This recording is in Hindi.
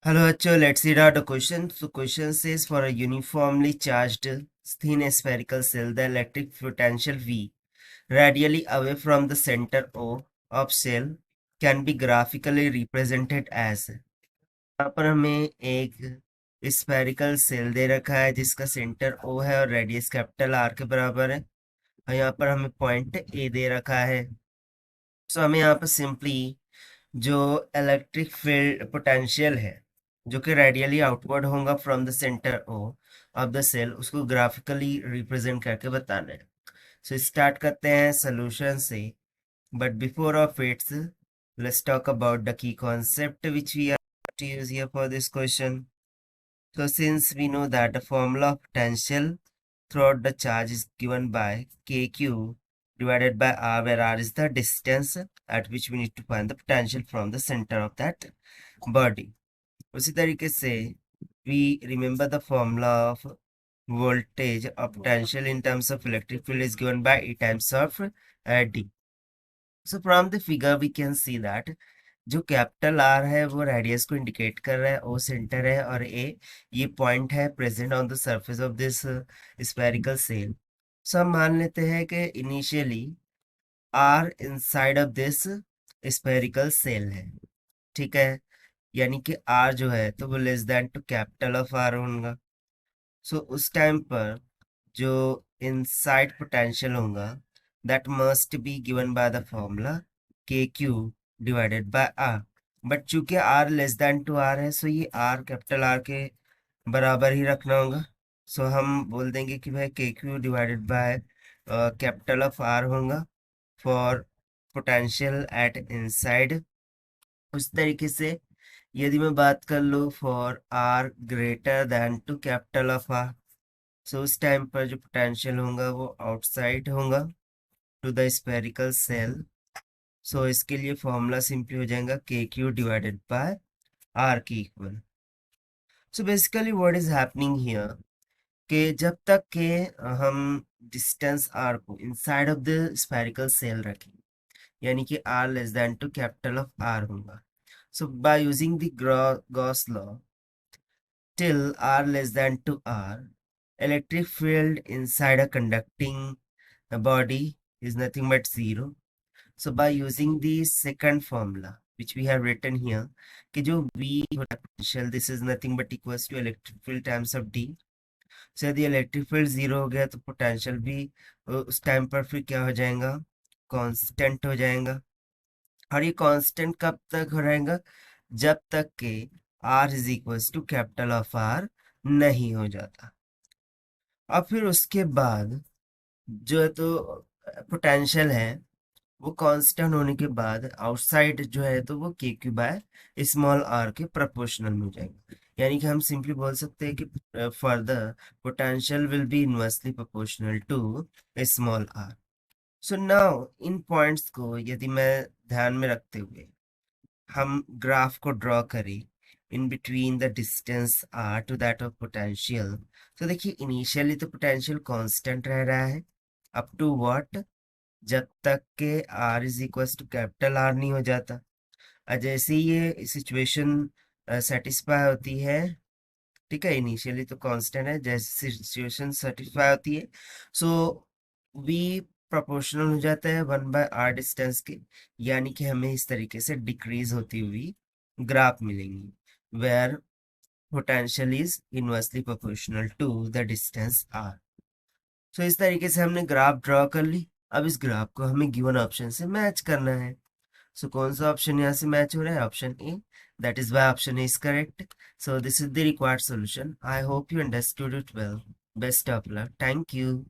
Hello, Acho. Let's read out the question. So, question says for a uniformly charged thin spherical cell, the electric potential V radially away from the center O of cell can be graphically represented as। यहाँ पर हमें एक स्फेरिकल सेल दे रखा है जिसका सेंटर O है और रेडियस कैपिटल R के बराबर है, और यहाँ पर हमें पॉइंट A दे रखा है। सो हमें यहाँ पर सिंपली जो इलेक्ट्रिक फील्ड पोटेंशियल है जो कि रेडियली आउटवर्ड होगा from the centre o of the cell, उसको ग्राफिकली रिप्रेजेंट करके बताना है। सो स्टार्ट करते हैं सोल्यूशन से, but before of its let's talk about the key concept which we are to use here for this question. So since we know that the formula of potential throughout the charge is given by kq divided by r, where r is the distance at which we need to find the potential from the center of that body. उसी तरीके से we remember the formula of voltage of potential in terms of electric field is given by E times of d. So from the figure we can see that जो कैपिटल आर है वो रेडियस को इंडिकेट कर रहा है, ओ सेंटर है और ए ये पॉइंट है present on the surface of this spherical shell. So हम मान लेते हैं कि initially R inside of this spherical shell है, ठीक है, यानी कि आर जो है तो वो less than two capital of R होगा। सो उस टाइम पर जो इनसाइड पोटेंशियल होगा that must be given by the formula K Q divided by R. But चूंकि R less than two R है, सो ये आर कैपिटल आर के बराबर ही रखना होगा। सो हम बोल देंगे कि भाई K Q divided by capital of R होगा फॉर पोटेंशियल एट इनसाइड। उस तरीके से यदि मैं बात कर लूँ for R greater than two capital of R, so उस टाइम पर जो पोटेंशियल होगा वो आउटसाइड होगा to the spherical shell. So इसके लिए फॉर्मूला सिंपली हो जाएगा K Q divided by R की equal. So basically what is happening here कि जब तक के हम डिस्टेंस आर को inside of the spherical shell रखें, यानी कि R less than two capital of R होगा। So by using the Gauss law till r less than to r, electric field inside a conducting body is nothing but zero. So by using the second formula which we have written here कि जो V potential this is nothing but equals to electric field times of D. So यदि इलेक्ट्रिक फील्ड जीरो हो गया तो पोटेंशियल भी उस टाइम पर फिर क्या हो जाएगा, कांस्टेंट हो जाएगा। और ये कांस्टेंट कब तक हो रहेगा, जब तक के R is equals to capital of R नहीं हो जाता। और फिर उसके बाद जो है तो पोटेंशियल है वो कांस्टेंट होने के बाद आउटसाइड जो है तो वो के क्यू बाय स्मॉल आर के प्रोपोर्शनल में हो जाएगा। यानी कि हम सिंपली बोल सकते हैं कि further potential will be inversely proportional to small R. So now इन पॉइंट्स को यदि मैं ध्यान में रखते हुए हम ग्राफ को ड्रॉ करें in between the distance R to that of potential, तो देखिए इनिशियली तो पोटेंशियल कांस्टेंट रह रहा है अप टू व्हाट, जब तक के r is equal to capital R नहीं हो जाता। और जैसे ही ये सिचुएशन सेटिस्फाई होती है, ठीक है, इनिशियली तो कांस्टेंट है, जैसे सिचुएशन सेटिस्फाई होती है सो v प्रोपोर्शनल हो जाता है 1/r डिस्टेंस के, यानी कि हमें इस तरीके से डिक्रीज होती हुई ग्राफ मिलेंगी where potential is inversely proportional to the distance r। So इस तरीके से हमने ग्राफ ड्रॉ कर ली। अब इस ग्राफ को हमें गिवन ऑप्शन से मैच करना है। सो कौन सा ऑप्शन यहाँ से मैच हो रहा है, option A, that is why option A is correct. So this is the required solution. I hope you understood it well. Best of luck, thank you.